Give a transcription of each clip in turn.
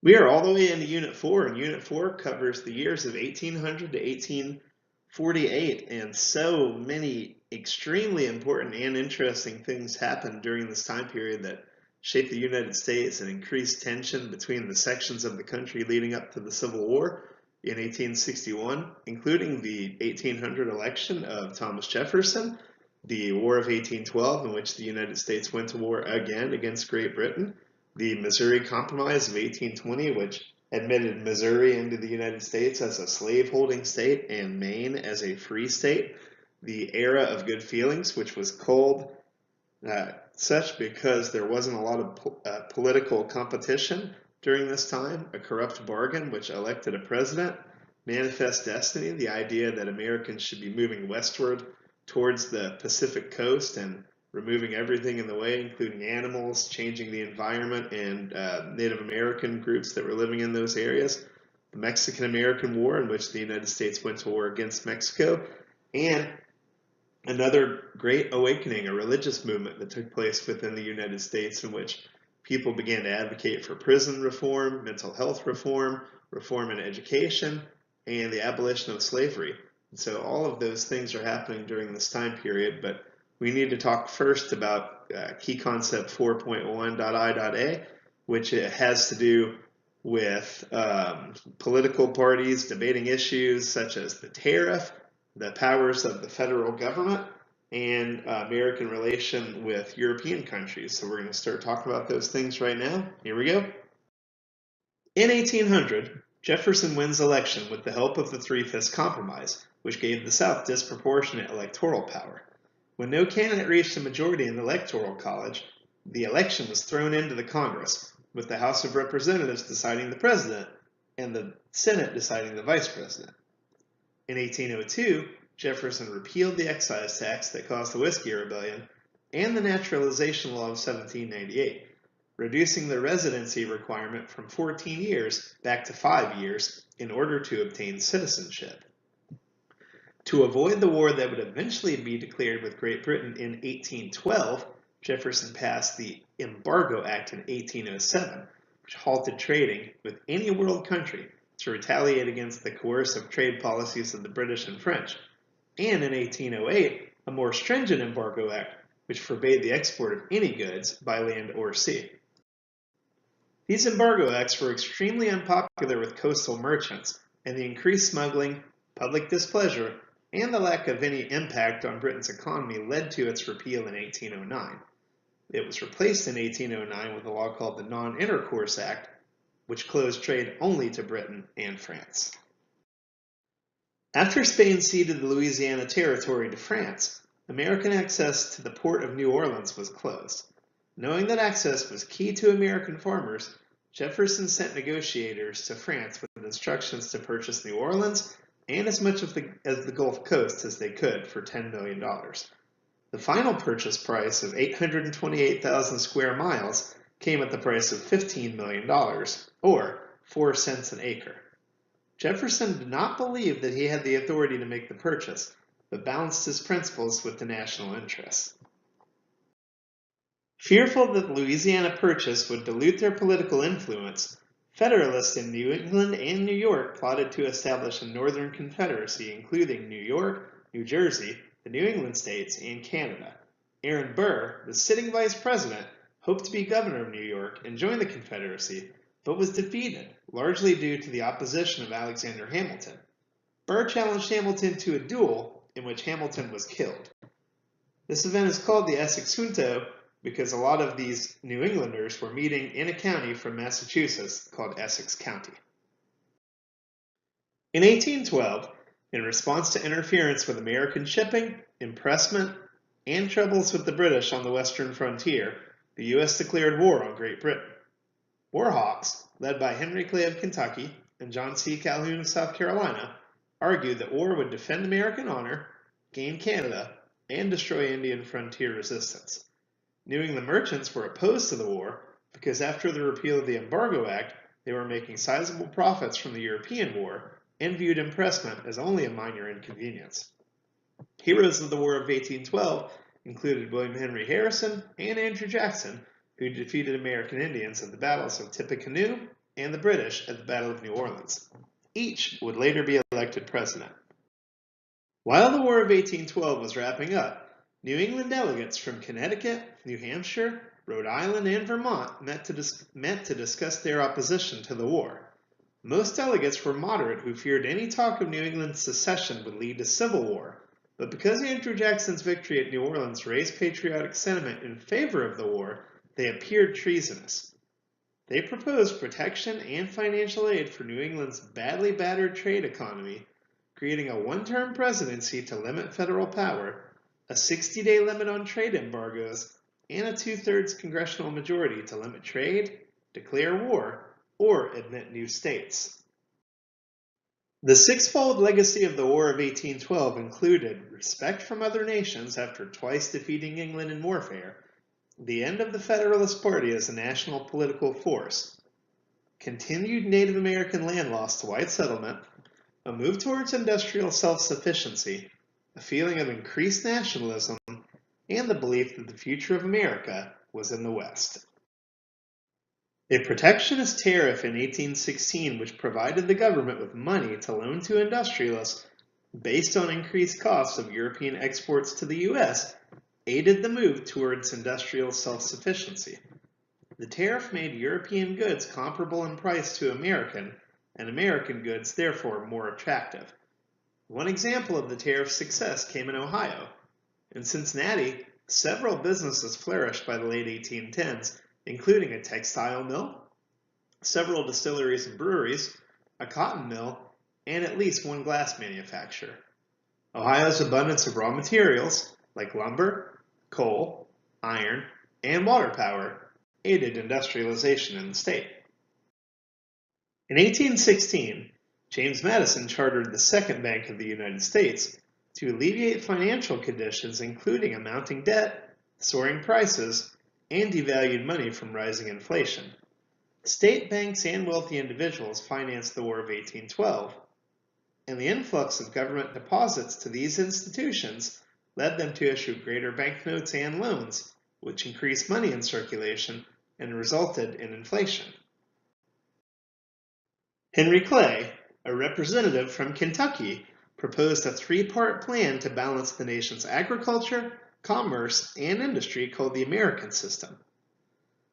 We are all the way into Unit 4, and Unit 4 covers the years of 1800 to 1848, and so many extremely important and interesting things happened during this time period that shaped the United States and increased tension between the sections of the country leading up to the Civil War in 1861, including the 1800 election of Thomas Jefferson, the War of 1812, in which the United States went to war again against Great Britain, the Missouri Compromise of 1820, which admitted Missouri into the United States as a slaveholding state and Maine as a free state, the era of good feelings, which was called such because there wasn't a lot of political competition during this time, a corrupt bargain which elected a president, manifest destiny, the idea that Americans should be moving westward towards the Pacific coast and removing everything in the way, including animals, changing the environment, and Native American groups that were living in those areas. The Mexican-American War, in which the United States went to war against Mexico, and another great awakening, a religious movement that took place within the United States in which people began to advocate for prison reform, mental health reform, reform in education, and the abolition of slavery. And so all of those things are happening during this time period, but we need to talk first about key concept 4.1.I.A, which has to do with political parties debating issues such as the tariff, the powers of the federal government, and American relation with European countries. So we're going to start talking about those things right now. Here we go. In 1800, Jefferson wins election with the help of the Three-Fifths Compromise, which gave the South disproportionate electoral power. When no candidate reached a majority in the Electoral College, the election was thrown into the Congress, with the House of Representatives deciding the president and the Senate deciding the vice president. In 1802, Jefferson repealed the excise tax that caused the Whiskey Rebellion and the Naturalization Law of 1798, reducing the residency requirement from 14 years back to 5 years in order to obtain citizenship. To avoid the war that would eventually be declared with Great Britain in 1812, Jefferson passed the Embargo Act in 1807, which halted trading with any world country to retaliate against the coercive trade policies of the British and French, and in 1808, a more stringent Embargo Act which forbade the export of any goods by land or sea. These embargo acts were extremely unpopular with coastal merchants, and the increased smuggling, public displeasure, and the lack of any impact on Britain's economy led to its repeal in 1809. It was replaced in 1809 with a law called the Non-Intercourse Act, which closed trade only to Britain and France. After Spain ceded the Louisiana Territory to France, American access to the port of New Orleans was closed. Knowing that access was key to American farmers, Jefferson sent negotiators to France with instructions to purchase New Orleans and as much of the Gulf Coast as they could for $10 million. The final purchase price of 828,000 square miles came at the price of $15 million, or 4 cents an acre. Jefferson did not believe that he had the authority to make the purchase, but balanced his principles with the national interest. Fearful that the Louisiana Purchase would dilute their political influence, Federalists in New England and New York plotted to establish a Northern Confederacy, including New York, New Jersey, the New England states, and Canada. Aaron Burr, the sitting vice president, hoped to be governor of New York and join the Confederacy, but was defeated, largely due to the opposition of Alexander Hamilton. Burr challenged Hamilton to a duel in which Hamilton was killed. This event is called the Essex Junto because a lot of these New Englanders were meeting in a county from Massachusetts called Essex County. In 1812, in response to interference with American shipping, impressment, and troubles with the British on the western frontier, the U.S. declared war on Great Britain. Warhawks, led by Henry Clay of Kentucky and John C. Calhoun of South Carolina, argued that war would defend American honor, gain Canada, and destroy Indian frontier resistance. New England merchants were opposed to the war because after the repeal of the Embargo Act, they were making sizable profits from the European War and viewed impressment as only a minor inconvenience. Heroes of the War of 1812 included William Henry Harrison and Andrew Jackson, who defeated American Indians at the battles of Tippecanoe and the British at the Battle of New Orleans. Each would later be elected president. While the War of 1812 was wrapping up, New England delegates from Connecticut, New Hampshire, Rhode Island, and Vermont met to discuss their opposition to the war. Most delegates were moderate who feared any talk of New England's secession would lead to civil war, but because Andrew Jackson's victory at New Orleans raised patriotic sentiment in favor of the war, they appeared treasonous. They proposed protection and financial aid for New England's badly battered trade economy, creating a one-term presidency to limit federal power, a 60-day limit on trade embargoes, and a two-thirds congressional majority to limit trade, declare war, or admit new states. The sixfold legacy of the War of 1812 included respect from other nations after twice defeating England in warfare, the end of the Federalist Party as a national political force, continued Native American land loss to white settlement, a move towards industrial self-sufficiency, a feeling of increased nationalism, and the belief that the future of America was in the West. A protectionist tariff in 1816, which provided the government with money to loan to industrialists based on increased costs of European exports to the U.S., aided the move towards industrial self-sufficiency. The tariff made European goods comparable in price to American, and American goods therefore more attractive. One example of the tariff's success came in Ohio. In Cincinnati, several businesses flourished by the late 1810s, including a textile mill, several distilleries and breweries, a cotton mill, and at least one glass manufacturer. Ohio's abundance of raw materials, like lumber, coal, iron, and water power, aided industrialization in the state. In 1816, James Madison chartered the Second Bank of the United States to alleviate financial conditions including a mounting debt, soaring prices, and devalued money from rising inflation. State banks and wealthy individuals financed the War of 1812, and the influx of government deposits to these institutions led them to issue greater banknotes and loans, which increased money in circulation and resulted in inflation. Henry Clay, a representative from Kentucky, proposed a three-part plan to balance the nation's agriculture, commerce, and industry called the American System.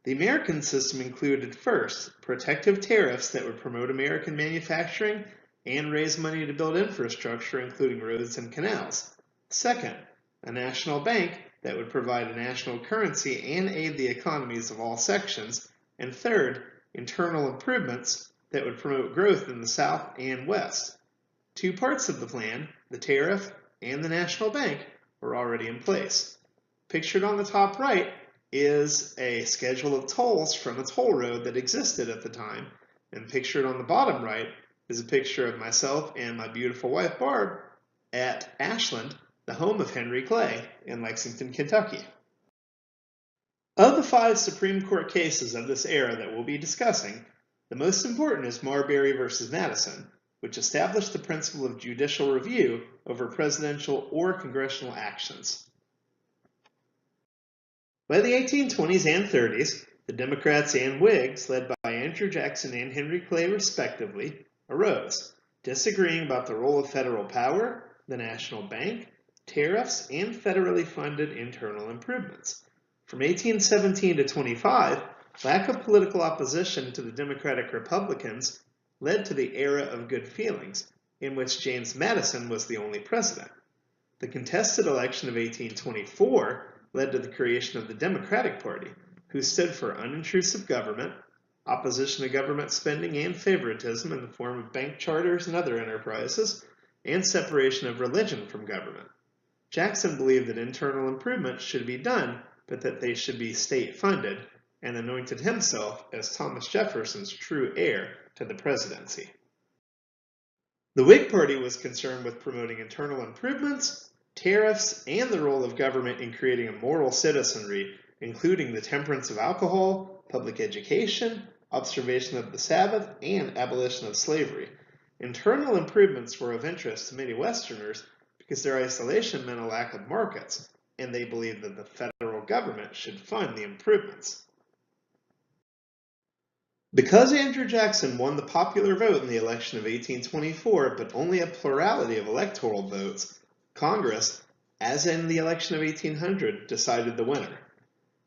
The American System included, first, protective tariffs that would promote American manufacturing and raise money to build infrastructure, including roads and canals. Second, a national bank that would provide a national currency and aid the economies of all sections. And third, internal improvements that would promote growth in the South and West. Two parts of the plan, the tariff and the national bank, were already in place. Pictured on the top right is a schedule of tolls from a toll road that existed at the time, and pictured on the bottom right is a picture of myself and my beautiful wife Barb at Ashland, the home of Henry Clay in Lexington, Kentucky. Of the 5 Supreme Court cases of this era that we'll be discussing, the most important is Marbury v. Madison, which established the principle of judicial review over presidential or congressional actions. By the 1820s and 30s, the Democrats and Whigs, led by Andrew Jackson and Henry Clay respectively, arose, disagreeing about the role of federal power, the national bank, tariffs, and federally funded internal improvements. From 1817 to 25, lack of political opposition to the Democratic Republicans led to the era of good feelings, in which James Madison was the only president. The contested election of 1824 led to the creation of the Democratic Party, who stood for unintrusive government, opposition to government spending and favoritism in the form of bank charters and other enterprises, and separation of religion from government. Jackson believed that internal improvements should be done, but that they should be state-funded, and anointed himself as Thomas Jefferson's true heir to the presidency. The Whig Party was concerned with promoting internal improvements, tariffs, and the role of government in creating a moral citizenry, including the temperance of alcohol, public education, observation of the Sabbath, and abolition of slavery. Internal improvements were of interest to many Westerners because their isolation meant a lack of markets, and they believed that the federal government should fund the improvements. Because Andrew Jackson won the popular vote in the election of 1824, but only a plurality of electoral votes, Congress, as in the election of 1800, decided the winner.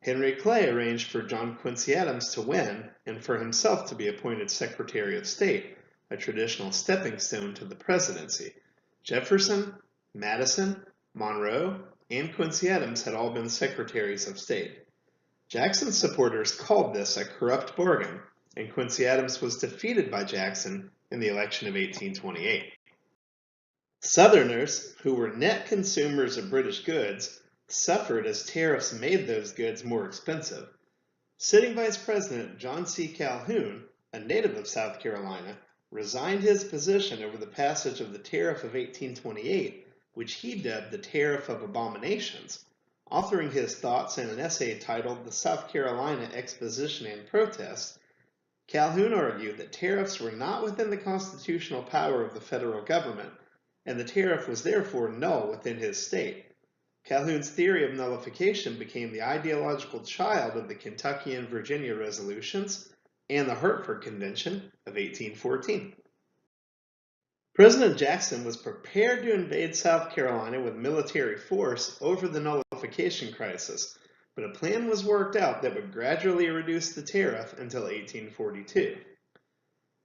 Henry Clay arranged for John Quincy Adams to win and for himself to be appointed Secretary of State, a traditional stepping stone to the presidency. Jefferson, Madison, Monroe, and Quincy Adams had all been Secretaries of State. Jackson's supporters called this a corrupt bargain, and Quincy Adams was defeated by Jackson in the election of 1828. Southerners, who were net consumers of British goods, suffered as tariffs made those goods more expensive. Sitting Vice President John C. Calhoun, a native of South Carolina, resigned his position over the passage of the Tariff of 1828, which he dubbed the Tariff of Abominations. Authoring his thoughts in an essay titled The South Carolina Exposition and Protest, Calhoun argued that tariffs were not within the constitutional power of the federal government, and the tariff was therefore null within his state. Calhoun's theory of nullification became the ideological child of the Kentucky and Virginia resolutions and the Hartford Convention of 1814. President Jackson was prepared to invade South Carolina with military force over the nullification crisis, but a plan was worked out that would gradually reduce the tariff until 1842.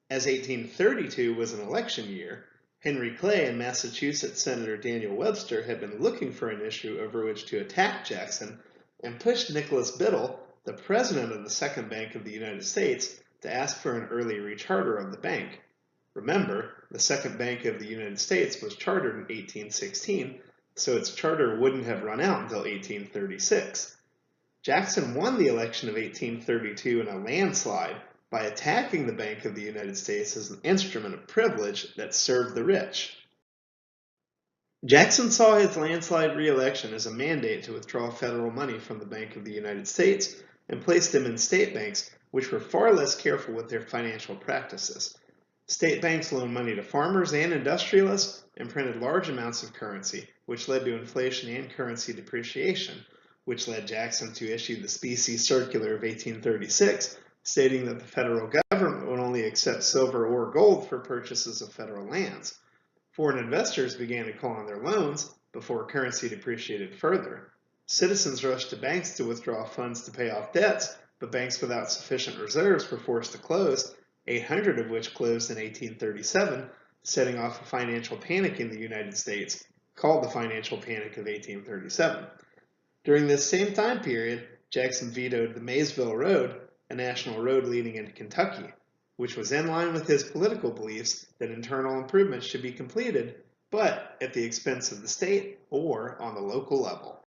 As 1832 was an election year, Henry Clay and Massachusetts Senator Daniel Webster had been looking for an issue over which to attack Jackson and pushed Nicholas Biddle, the president of the Second Bank of the United States, to ask for an early recharter of the bank. Remember, the Second Bank of the United States was chartered in 1816, so its charter wouldn't have run out until 1836. Jackson won the election of 1832 in a landslide by attacking the Bank of the United States as an instrument of privilege that served the rich. Jackson saw his landslide re-election as a mandate to withdraw federal money from the Bank of the United States and place them in state banks, which were far less careful with their financial practices. State banks loaned money to farmers and industrialists and printed large amounts of currency, which led to inflation and currency depreciation, which led Jackson to issue the Specie Circular of 1836, stating that the federal government would only accept silver or gold for purchases of federal lands. Foreign investors began to call on their loans before currency depreciated further. Citizens rushed to banks to withdraw funds to pay off debts, but banks without sufficient reserves were forced to close, 800 of which closed in 1837, setting off a financial panic in the United States, called the Financial Panic of 1837. During this same time period, Jackson vetoed the Maysville Road, a national road leading into Kentucky, which was in line with his political beliefs that internal improvements should be completed, but at the expense of the state or on the local level.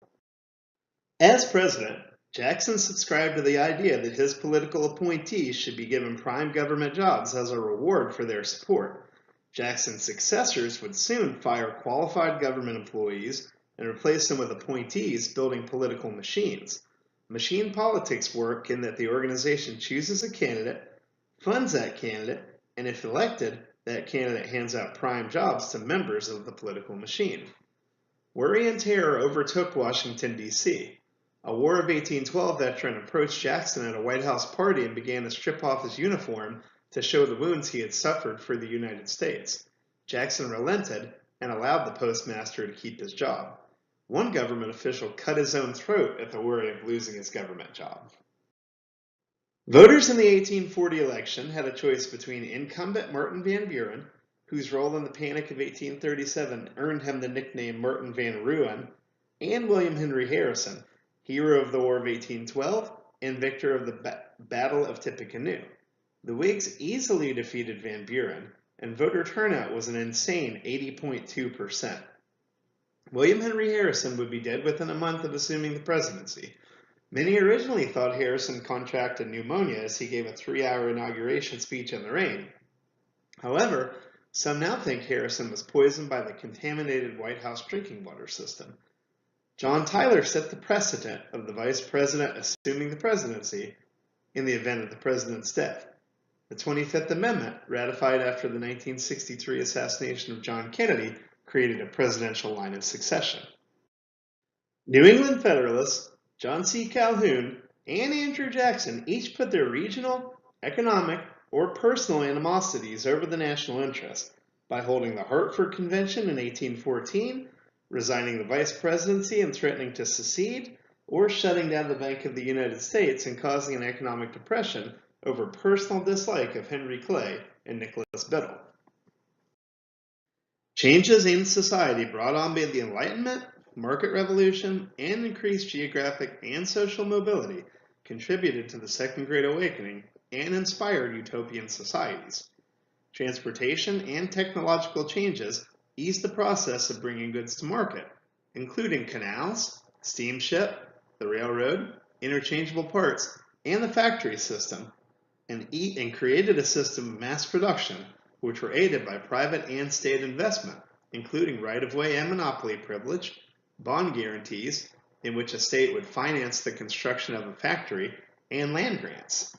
As president, Jackson subscribed to the idea that his political appointees should be given prime government jobs as a reward for their support. Jackson's successors would soon fire qualified government employees and replace them with appointees building political machines. Machine politics work in that the organization chooses a candidate, funds that candidate, and if elected, that candidate hands out prime jobs to members of the political machine. Worry and terror overtook Washington, D.C. A War of 1812 veteran approached Jackson at a White House party and began to strip off his uniform to show the wounds he had suffered for the United States. Jackson relented and allowed the postmaster to keep his job. One government official cut his own throat at the worry of losing his government job. Voters in the 1840 election had a choice between incumbent Martin Van Buren, whose role in the Panic of 1837 earned him the nickname Martin Van Ruin, and William Henry Harrison, hero of the War of 1812 and victor of the Battle of Tippecanoe. The Whigs easily defeated Van Buren, and voter turnout was an insane 80.2%. William Henry Harrison would be dead within a month of assuming the presidency. Many originally thought Harrison contracted pneumonia as he gave a 3-hour inauguration speech in the rain. However, some now think Harrison was poisoned by the contaminated White House drinking water system. John Tyler set the precedent of the vice president assuming the presidency in the event of the president's death. The 25th Amendment, ratified after the 1963 assassination of John Kennedy, created a presidential line of succession. New England Federalists, John C. Calhoun, and Andrew Jackson each put their regional economic, or personal animosities over the national interest by holding the Hartford Convention in 1814, resigning the vice presidency and threatening to secede, or shutting down the Bank of the United States and causing an economic depression over personal dislike of Henry Clay and Nicholas Biddle. Changes in society brought on by the Enlightenment, market revolution, and increased geographic and social mobility contributed to the Second Great Awakening and inspired utopian societies. Transportation and technological changes eased the process of bringing goods to market, including canals, steamship, the railroad, interchangeable parts, and the factory system, and created a system of mass production which were aided by private and state investment, including right-of-way and monopoly privilege, bond guarantees, in which a state would finance the construction of a factory, and land grants.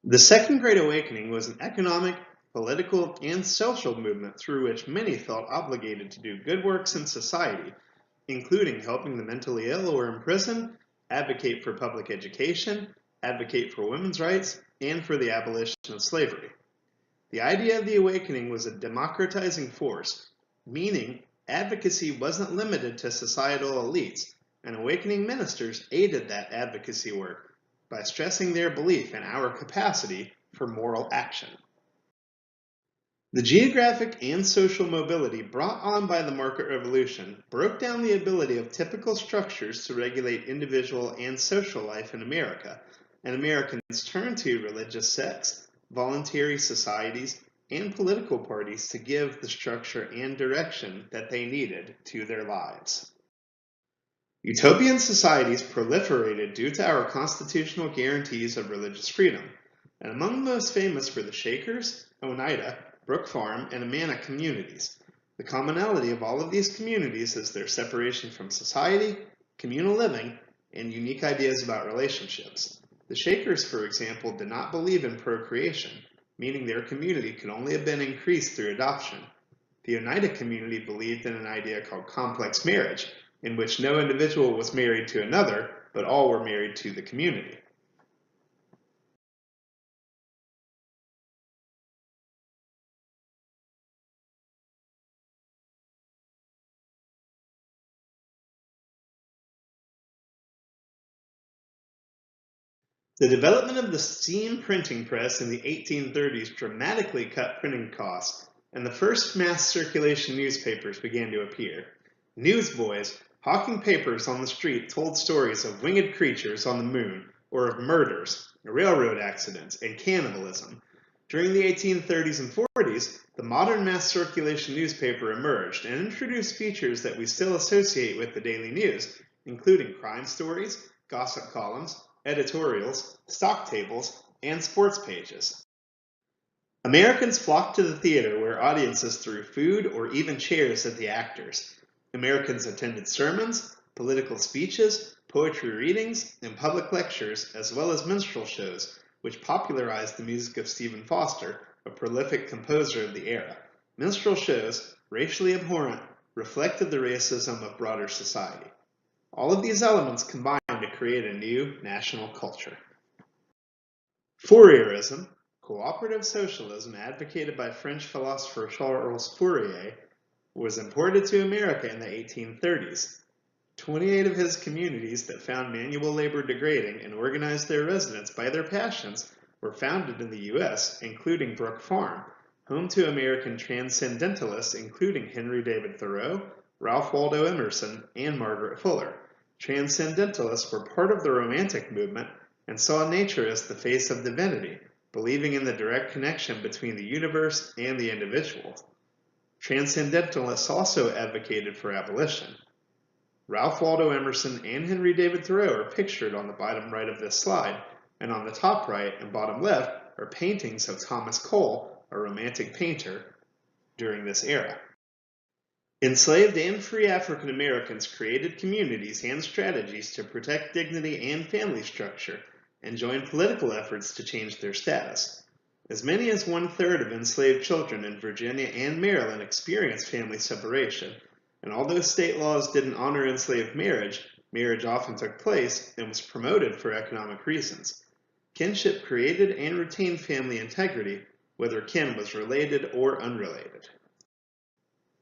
The Second Great Awakening was an economic, political, and social movement through which many felt obligated to do good works in society, including helping the mentally ill or imprisoned, advocate for public education, advocate for women's rights, and for the abolition of slavery. The idea of the awakening was a democratizing force, meaning advocacy wasn't limited to societal elites, and awakening ministers aided that advocacy work by stressing their belief in our capacity for moral action. The geographic and social mobility brought on by the market revolution broke down the ability of typical structures to regulate individual and social life in America, and Americans turned to religious sects, voluntary societies, and political parties to give the structure and direction that they needed to their lives. Utopian societies proliferated due to our constitutional guarantees of religious freedom, and among the most famous were the Shakers, Oneida, Brook Farm, and Amana communities. The commonality of all of these communities is their separation from society, communal living, and unique ideas about relationships. The Shakers, for example, did not believe in procreation, meaning their community could only have been increased through adoption. The Oneida community believed in an idea called complex marriage, in which no individual was married to another, but all were married to the community. The development of the steam printing press in the 1830s dramatically cut printing costs, and the first mass circulation newspapers began to appear. Newsboys hawking papers on the street told stories of winged creatures on the moon, or of murders, railroad accidents, and cannibalism. During the 1830s and 40s, the modern mass circulation newspaper emerged and introduced features that we still associate with the daily news, including crime stories, gossip columns, editorials, stock tables, and sports pages. Americans flocked to the theater where audiences threw food or even chairs at the actors. Americans attended sermons, political speeches, poetry readings, and public lectures, as well as minstrel shows, which popularized the music of Stephen Foster, a prolific composer of the era. Minstrel shows, racially abhorrent, reflected the racism of broader society. All of these elements combined to create a new national culture. Fourierism, cooperative socialism advocated by French philosopher Charles Fourier, was imported to America in the 1830s. 28 of his communities that found manual labor degrading and organized their residents by their passions were founded in the U.S., including Brook Farm, home to American transcendentalists including Henry David Thoreau, Ralph Waldo Emerson, and Margaret Fuller. Transcendentalists were part of the Romantic movement and saw nature as the face of divinity, believing in the direct connection between the universe and the individual. Transcendentalists also advocated for abolition. Ralph Waldo Emerson and Henry David Thoreau are pictured on the bottom right of this slide, and on the top right and bottom left are paintings of Thomas Cole, a Romantic painter, during this era. Enslaved and free African Americans created communities and strategies to protect dignity and family structure, and joined political efforts to change their status. As many as 1/3 of enslaved children in Virginia and Maryland experienced family separation, and although state laws didn't honor enslaved marriage, marriage often took place and was promoted for economic reasons. Kinship created and retained family integrity, whether kin was related or unrelated.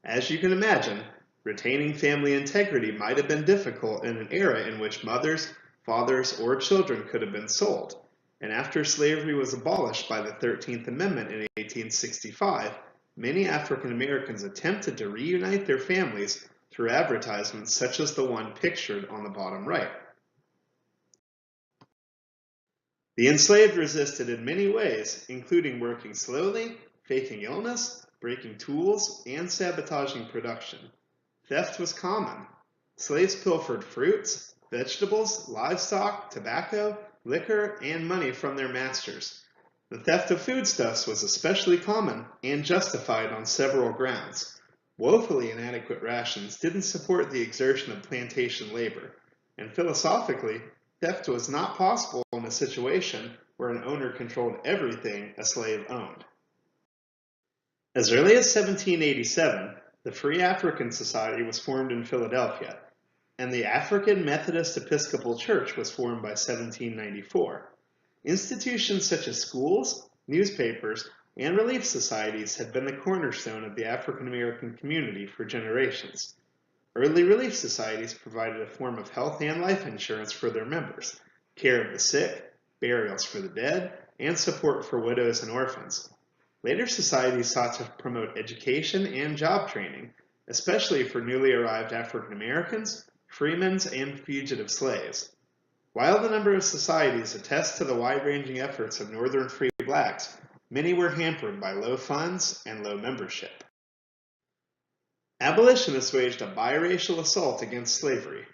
As you can imagine, retaining family integrity might have been difficult in an era in which mothers, fathers, or children could have been sold, and after slavery was abolished by the 13th Amendment in 1865, many African Americans attempted to reunite their families through advertisements such as the one pictured on the bottom right. The enslaved resisted in many ways, including working slowly, faking illness, breaking tools, and sabotaging production. Theft was common. Slaves pilfered fruits, vegetables, livestock, tobacco, liquor, and money from their masters. The theft of foodstuffs was especially common and justified on several grounds. Woefully inadequate rations didn't support the exertion of plantation labor, and philosophically, theft was not possible in a situation where an owner controlled everything a slave owned. As early as 1787, the Free African Society was formed in Philadelphia, and the African Methodist Episcopal Church was formed by 1794. Institutions such as schools, newspapers, and relief societies had been the cornerstone of the African American community for generations. Early relief societies provided a form of health and life insurance for their members, care of the sick, burials for the dead, and support for widows and orphans. Later societies sought to promote education and job training, especially for newly arrived African Americans, freemen, and fugitive slaves. While the number of societies attest to the wide-ranging efforts of Northern free blacks, many were hampered by low funds and low membership. Abolitionists waged a biracial assault against slavery.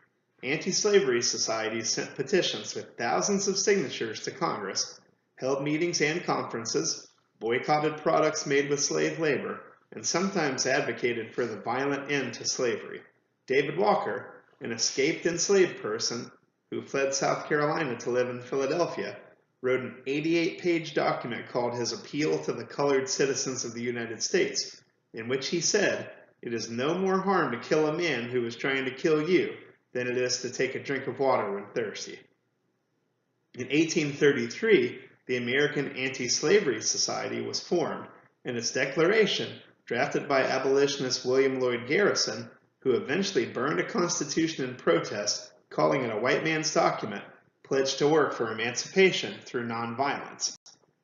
Anti-slavery societies sent petitions with thousands of signatures to Congress, held meetings and conferences, boycotted products made with slave labor, and sometimes advocated for the violent end to slavery. David Walker, an escaped enslaved person who fled South Carolina to live in Philadelphia, wrote an 88-page document called his Appeal to the Colored Citizens of the United States, in which he said, "It is no more harm to kill a man who is trying to kill you than it is to take a drink of water when thirsty." In 1833, the American Anti-Slavery Society was formed, and its declaration, drafted by abolitionist William Lloyd Garrison, who eventually burned a constitution in protest, calling it a white man's document, pledged to work for emancipation through nonviolence.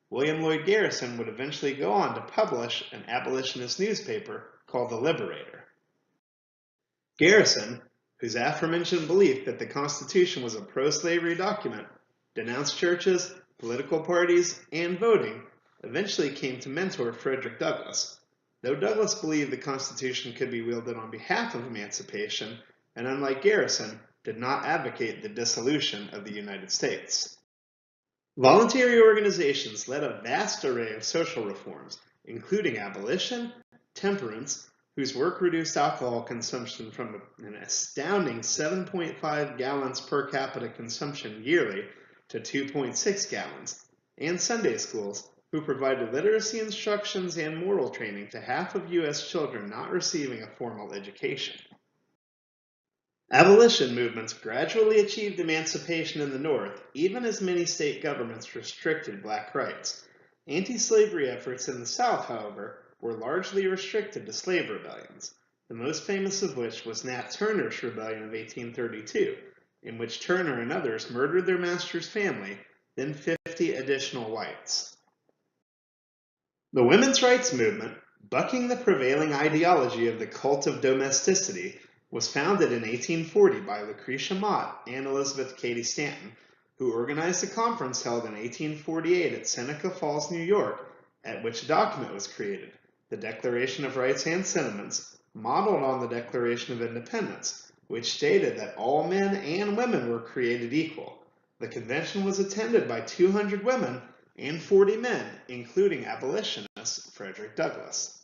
William Lloyd Garrison would eventually go on to publish an abolitionist newspaper called The Liberator. Garrison, whose aforementioned belief that the Constitution was a pro-slavery document, denounced churches, political parties, and voting, eventually came to mentor Frederick Douglass. Though Douglass believed the Constitution could be wielded on behalf of emancipation, and unlike Garrison, did not advocate the dissolution of the United States. Voluntary organizations led a vast array of social reforms, including abolition, temperance, whose work reduced alcohol consumption from an astounding 7.5 gallons per capita consumption yearly to 2.6 gallons, and Sunday schools, who provided literacy instructions and moral training to half of U.S. children not receiving a formal education. Abolition movements gradually achieved emancipation in the North, even as many state governments restricted black rights. Anti-slavery efforts in the South, however, were largely restricted to slave rebellions, the most famous of which was Nat Turner's Rebellion of 1832, in which Turner and others murdered their master's family, then 50 additional whites. The women's rights movement, bucking the prevailing ideology of the cult of domesticity, was founded in 1840 by Lucretia Mott and Elizabeth Cady Stanton, who organized a conference held in 1848 at Seneca Falls, New York, at which a document was created, the Declaration of Rights and Sentiments, modeled on the Declaration of Independence, which stated that all men and women were created equal. The convention was attended by 200 women and 40 men, including abolitionist Frederick Douglass.